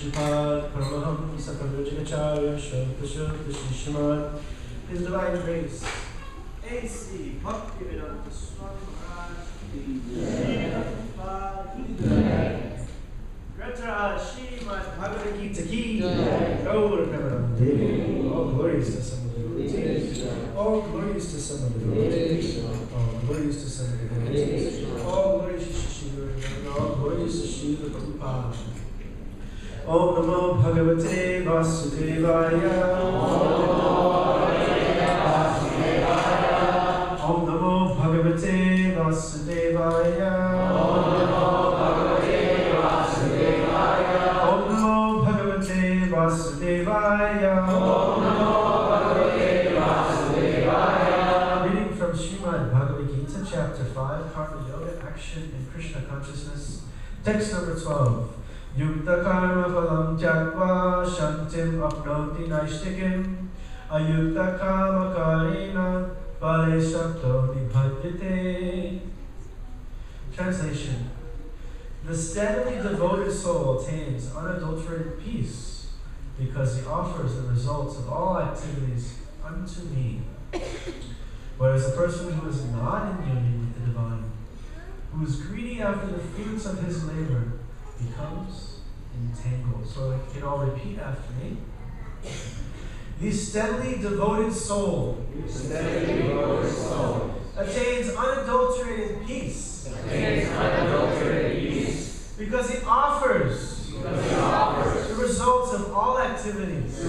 Sripad Paramahamsa Prabhupada Shrimad. His Divine Grace. A.C. Bhaktivedanta Swami Maharaj. Greta Srimad Bhagavad Gita Ki. Gaur Premanande. All glories to some of the devotees. All glories to some of the devotees. All glories to some of the devotees. All glories to Shri. All glories to Shri Prabhupada. Om Namo Bhagavate Vasudevaya. Om Namo Bhagavate Vasudevaya. Om Namo Bhagavate Vasudevaya. Reading from Srimad Bhagavad Gita, Chapter 5, Karma Yoga, Action in Krishna Consciousness. Text number 12. Yukta karma phalam tyagva shantim apnoti naishtikim ayukta karma karina phale sabdo nibhadyate. Translation. The steadily devoted soul attains unadulterated peace because he offers the results of all activities unto me. Whereas a person who is not in union with the divine, who is greedy after the fruits of his labor, becomes entangled. So you can all repeat after me. The steadily devoted soul, attains unadulterated peace. Because he offers the results of all activities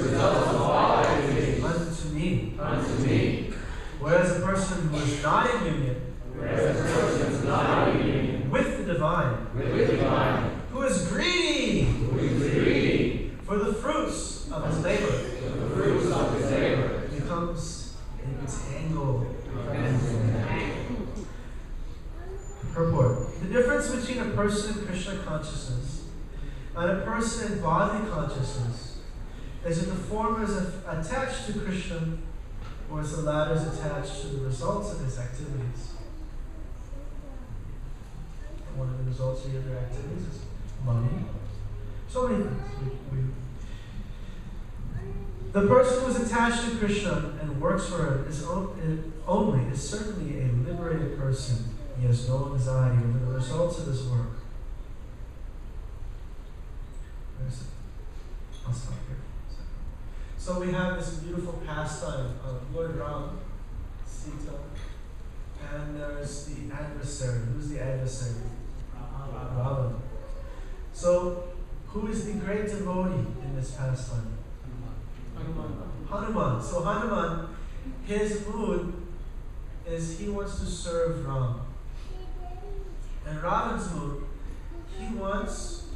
unto me. Whereas a person who is not in union with the divine, who is greedy for the fruits of his labor, becomes entangled. Purport. The difference between a person in Krishna consciousness and a person in bodily consciousness is that the former is attached to Krishna, whereas the latter is attached to the results of his activities. And one of the results of your activities is money. So many things. The person who is attached to Krishna and works for him is certainly a liberated person. He has no anxiety over the results of his work. I'll stop here for a second. So we have this beautiful pastime of Lord Ram, Sita, and there's the adversary. Who's the adversary? Ravan. So, who is the great devotee in this pastime? Hanuman. So Hanuman, his mood is he wants to serve Ram. And Ravan's mood, he wants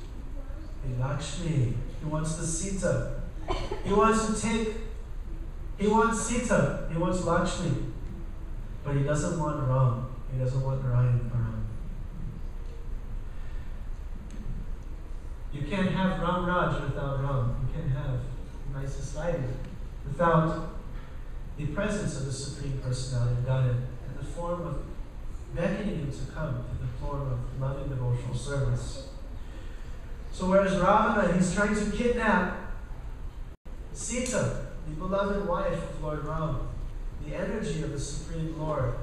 the Lakshmi. He wants the Sita. He wants Sita. He wants Lakshmi. But he doesn't want Ram. He doesn't want Narayan around. You can't have Ram Raj without Ram. You can't have a nice society without the presence of the Supreme Personality of Godhead in the form of beckoning him to come, in the form of loving devotional service. So whereas Ravana, he's trying to kidnap Sita, the beloved wife of Lord Ram, the energy of the Supreme Lord,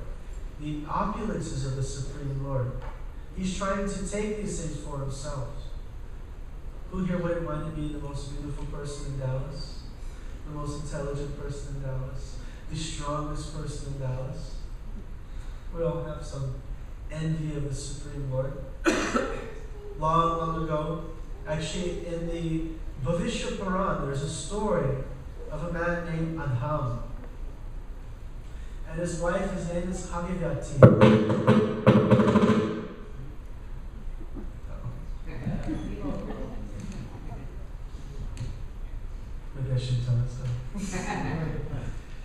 the opulences of the Supreme Lord. He's trying to take these things for himself. Who here wouldn't want to be the most beautiful person in Dallas? The most intelligent person in Dallas? The strongest person in Dallas? We all have some envy of the Supreme Lord. Long ago, actually in the Bhavishya Puran, there's a story of a man named Adham. And his wife, his name is Hagivyati. Maybe I should tell it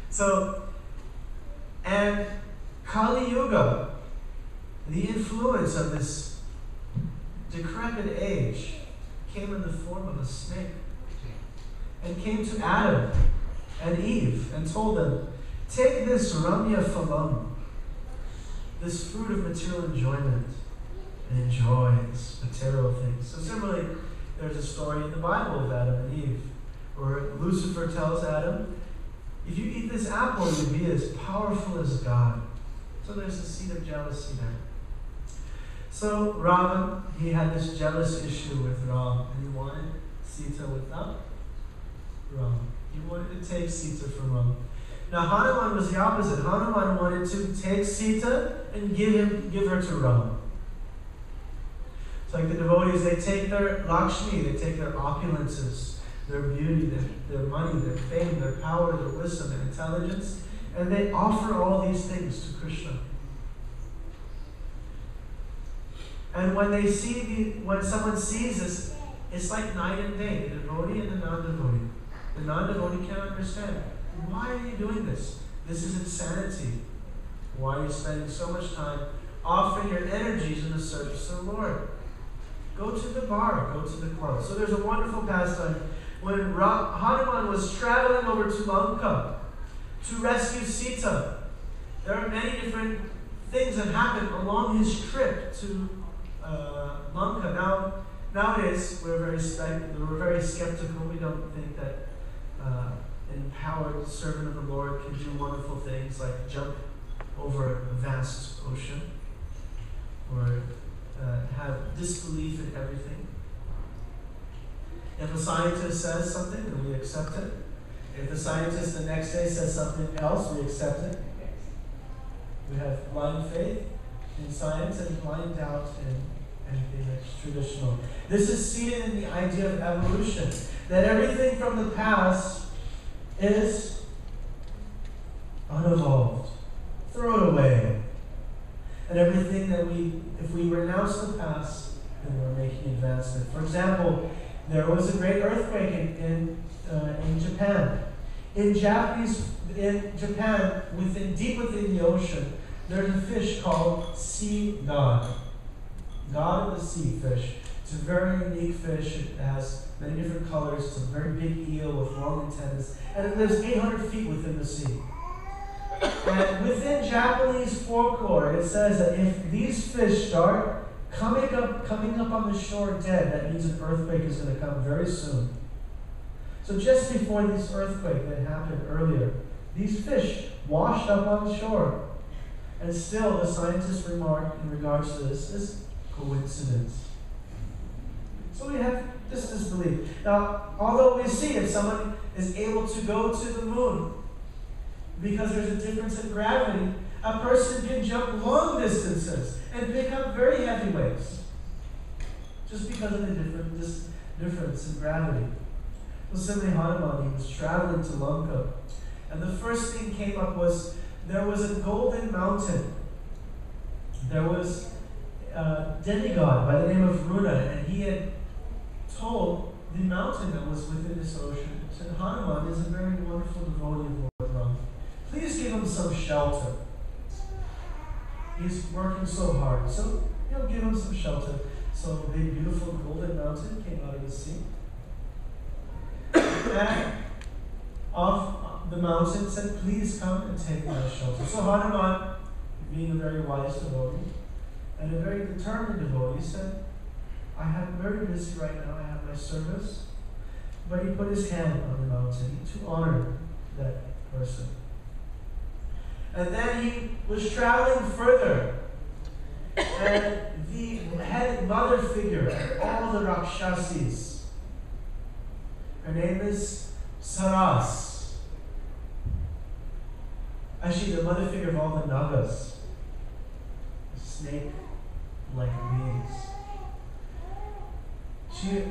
so. And Kali Yuga, the influence of this decrepit age, came in the form of a snake and came to Adam and Eve and told them, take this ramya phalam, this fruit of material enjoyment, and enjoy this material things. So similarly, There's a story in the Bible of Adam and Eve where Lucifer tells Adam, if you eat this apple, you'll be as powerful as God. So there's a seed of jealousy there. So Ravan, he had this jealous issue with Ram, and he wanted Sita without Ram. He wanted to take Sita from Ram. Now Hanuman was the opposite. Hanuman wanted to take Sita and give her to Ram. It's like the devotees, they take their Lakshmi, they take their opulences, their beauty, their money, their fame, their power, their wisdom, their intelligence, and they offer all these things to Krishna. And when someone sees this, it's like night and day, the devotee and the non-devotee. The non-devotee can't understand. Why are you doing this? This is insanity. Why are you spending so much time offering your energies in the service of the Lord? Go to the bar, go to the club. So there's a wonderful pastime when Hanuman was traveling over to Lanka to rescue Sita. There are many different things that happen along his trip to Lanka. Nowadays, we're very skeptical. We don't think that an empowered servant of the Lord can do wonderful things like jump over a vast ocean or have disbelief in everything. If a scientist says something, then we accept it. If the scientist the next day says something else, we accept it. We have blind faith in science and blind doubt in anything that's traditional. This is seated in the idea of evolution, that everything from the past is unevolved. Throw it away. And everything that if we renounce the past, then we're making advancement. For example, there was a great earthquake in Japan. In Japan, deep within the ocean, there's a fish called sea god. God of the sea fish. It's a very unique fish. It has many different colors. It's a very big eel with long antennas. And it lives 800 feet within the sea. And within Japanese folklore, it says that if these fish start coming up on the shore dead, that means an earthquake is going to come very soon. So just before this earthquake that happened earlier, these fish washed up on the shore. And still, the scientists remark in regards to this is coincidence. So we have this disbelief. Now, although we see if someone is able to go to the moon, because there's a difference in gravity, a person can jump long distances and pick up very heavy weights, just because of the difference in gravity. Well, similarly, Hanuman, he was traveling to Lanka, and the first thing came up was there was a golden mountain. There was a demigod by the name of Runa, and he had told the mountain that was within this ocean, said, Hanuman is a very wonderful devotee of Lord Ram. Please give him some shelter. He's working so hard, so give him some shelter. So a big, beautiful golden mountain came out of the sea. And off the mountain said, please come and take my shelter. So Hanuman, being a very wise devotee and a very determined devotee, said, I'm very busy right now, I have my service. But he put his hand on the mountain to honor that person. And then he was traveling further. And the head mother figure of all the Rakshasis, her name is Saras. Actually, the mother figure of all the Nagas, snake-like beings. She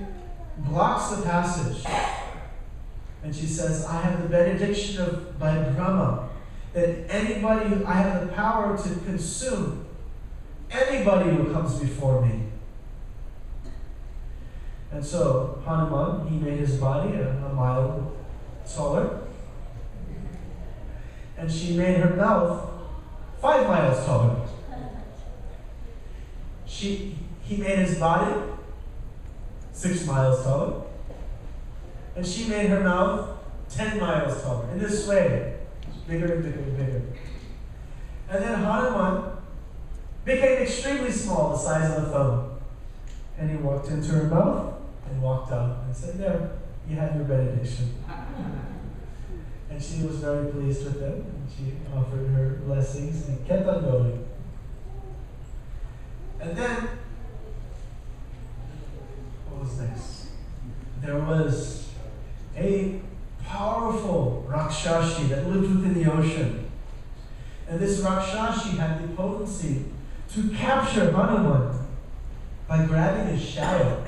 blocks the passage. And she says, I have the benediction by Brahma, that I have the power to consume anybody who comes before me. And so Hanuman, he made his body a mile taller, and she made her mouth 5 miles taller. He made his body 6 miles taller, and she made her mouth 10 miles taller. In this way, bigger and bigger and bigger. And then Hanuman became extremely small, the size of a thumb. And he walked into her mouth, and walked out and said, "There, you have your benediction." And she was very pleased with them, and she offered her blessings and kept on going. And then, what was next? There was a powerful Rakshashi that lived within the ocean. And this Rakshashi had the potency to capture Hanuman by grabbing his shadow.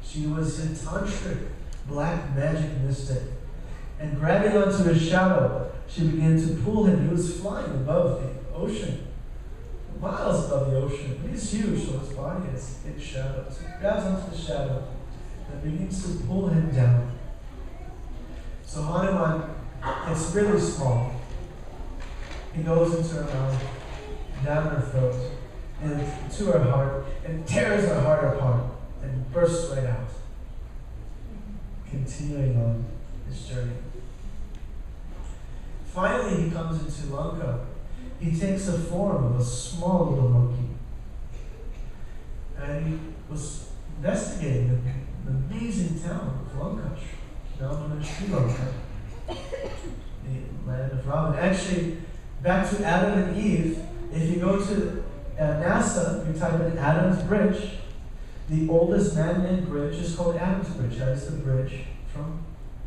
She was a tantric black magic mystic. And grabbing onto his shadow, she began to pull him. He was flying above the ocean, miles above the ocean. He's huge, so his body is a big shadow. So he grabs onto the shadow and begins to pull him down. So Hanuman, it's really small. He goes into her mouth, down her throat, and to her heart, and tears her heart apart, and bursts right out. Continuing on his journey. Finally, he comes into Lanka. He takes the form of a small little monkey. And he was investigating the amazing town of Lanka, now known as Sri Lanka, the land of Ravan. Actually, back to Adam and Eve, if you go to NASA, you type in Adam's Bridge, the oldest man-made bridge is called Adam's Bridge. That is the bridge from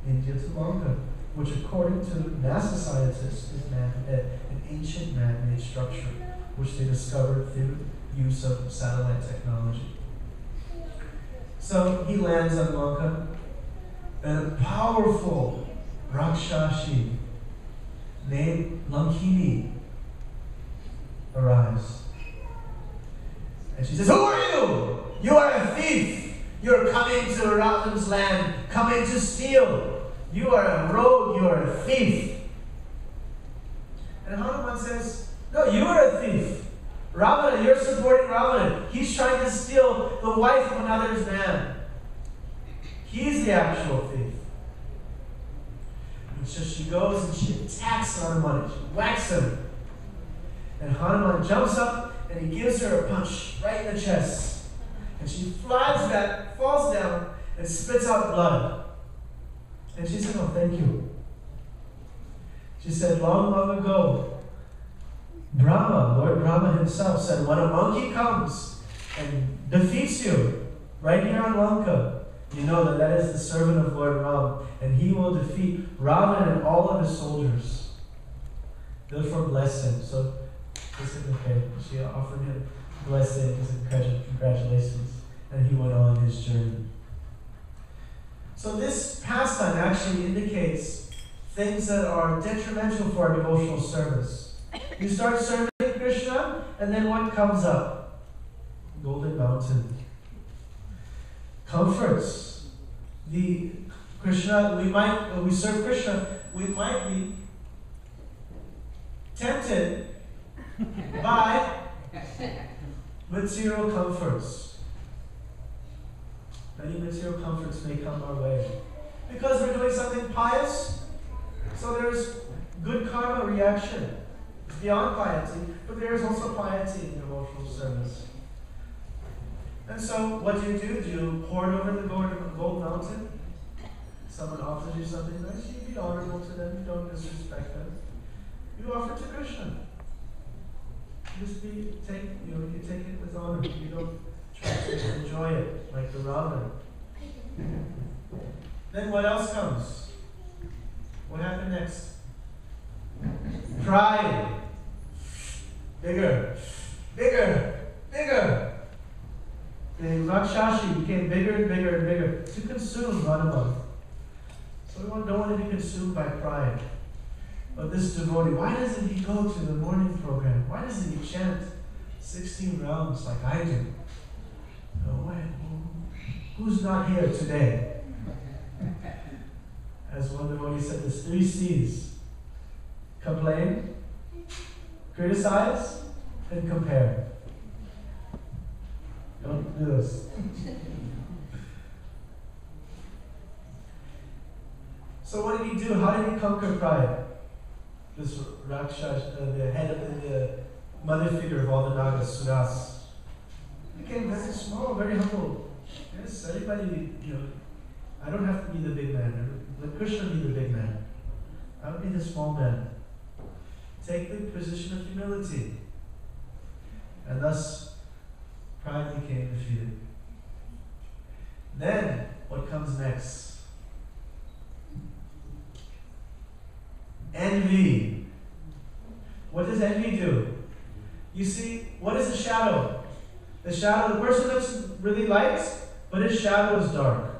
India to Lanka, which according to NASA scientists is an ancient man-made structure, which they discovered through use of satellite technology. So he lands on Lanka, and a powerful Rakshashi named Lankini arrives. And she says, "Who are you? You are a thief. You're coming to Ravan's land, coming to steal. You are a rogue, you are a thief." And Hanuman says, "No, you are a thief. Ravana, you're supporting Ravana. He's trying to steal the wife of another's man. He's the actual thief." And so she goes and she attacks Hanuman and she whacks him. And Hanuman jumps up and he gives her a punch right in the chest. And she flies back, falls down, and spits out blood. And she said, "Oh, thank you." She said, long, long ago, Brahma, Lord Brahma himself said, when a monkey comes and defeats you right here on Lanka, you know that that is the servant of Lord Ram, and he will defeat Ravan and all of his soldiers. Therefore bless him. So this is okay. She offered him blessings and congratulations, and he went on his journey. So this pastime actually indicates things that are detrimental for our devotional service. You start serving Krishna, and then what comes up? Golden Mountain. Comforts. The Krishna, when we serve Krishna, we might be tempted by material comforts. Many material comforts may come our way. Because we're doing something pious, so there's good karma reaction. It's beyond piety, but there is also piety in devotional service. And so, what do? Do you hoard over the gold mountain? Someone offers you something nice, you be honorable to them, you don't disrespect them. You offer to Krishna. You take it with honor. You don't try to enjoy it like the Ravan. Then what else comes? What happened next? Pride. Bigger. Bigger. Bigger. The Rakshashi became bigger and bigger and bigger to consume Hanuman. So we don't want to be consumed by pride. But this devotee, why doesn't he go to the morning program? Why doesn't he chant 16 rounds like I do? No way. Who's not here today? As one devotee said, there's 3 C's. Complain, criticize, and compare. Don't do this. So what did he do? How did he conquer pride? This Rakshash, the head of the mother figure of all the Nagas, Suras, became very small, very humble. Yes, everybody, I don't have to be the big man. Let Krishna be the big man. I'll be the small man. Take the position of humility. And thus, pride became defeated. Then, what comes next? Envy. What does envy do? You see, what is the shadow? The shadow, the person looks really light, but his shadow is dark.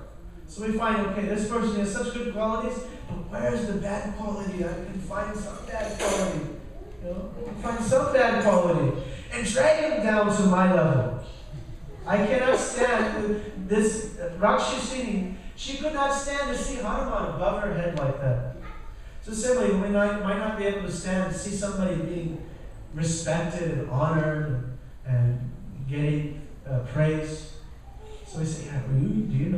So we find, okay, this person has such good qualities, but where's the bad quality? I can find some bad quality. I can find some bad quality and drag him down to my level. I cannot stand this Rakshasini. She could not stand to see Hanuman above her head like that. So similarly, we might not be able to stand to see somebody being respected and honored and getting praise. So we say, yeah, do you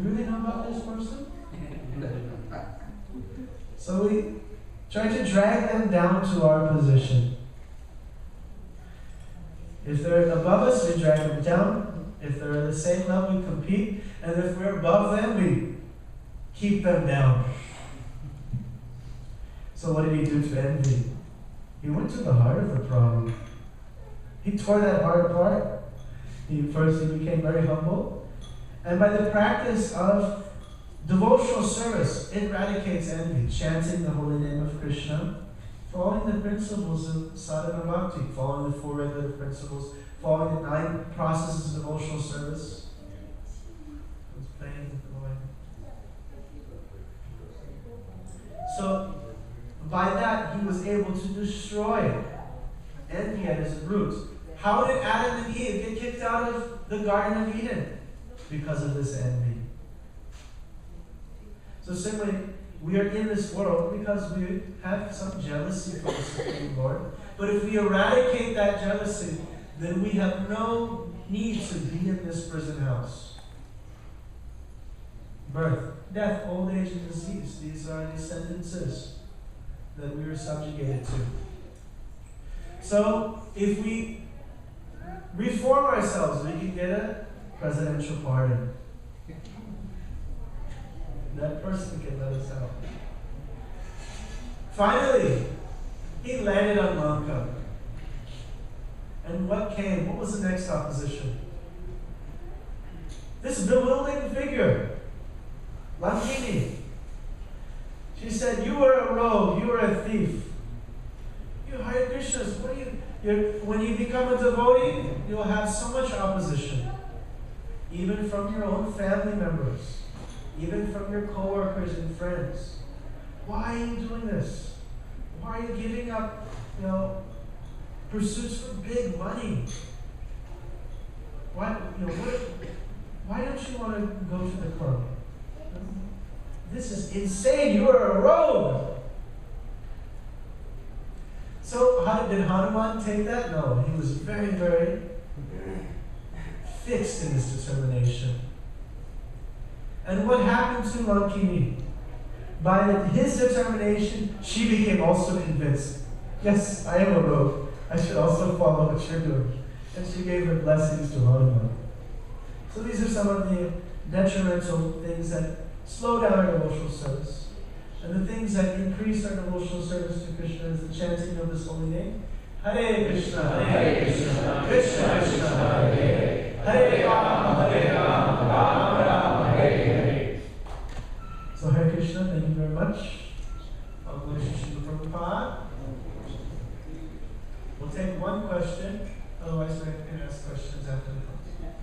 really know about this person? So we try to drag them down to our position. If they're above us, we drag them down. If they're at the same level, we compete. And if we're above them, we keep them down. So what did he do to envy? He went to the heart of the problem. He tore that heart apart. First, he became very humble. And by the practice of devotional service, it eradicates envy. Chanting the holy name of Krishna, following the principles of sadhana bhakti, following the 4 regular principles, following the 9 processes of devotional service. I was playing with the Lord. So, by that, he was able to destroy envy at its root. How did Adam and Eve get kicked out of the Garden of Eden? Because of this envy. So simply, we are in this world because we have some jealousy for the Supreme Lord. But if we eradicate that jealousy, then we have no need to be in this prison house. Birth, death, old age, and disease. These are the sentences that we are subjugated to. So, if we reform ourselves, we can get a presidential pardon. That person can let us out. Finally, he landed on Lanka. And what came? What was the next opposition? This bewildering figure, Lankini. She said, "You are a rogue, you are a thief. You Hare Krishnas, when you become a devotee, you'll have so much opposition. Even from your own family members, even from your co-workers and friends. Why are you doing this? Why are you giving up, pursuits for big money? Why don't you want to go to the club? This is insane. You are a rogue." So did Hanuman take that? No, he was very, very fixed in his determination. And what happened to Lankini? By his determination, she became also convinced. Yes, I am a rogue. I should also follow what you're doing. And she gave her blessings to Hanuman. So these are some of the detrimental things that slow down our devotional service. And the things that increase our devotional service to Krishna is the chanting of His holy name. Hare Krishna, Hare Krishna, Krishna Krishna, Hare Hare, Hare Rama, Rama Rama, Hare Hare. So Hare Krishna, thank you very much. I'll go to Srila Prabhupada. We'll take one question, otherwise we can ask questions after the class.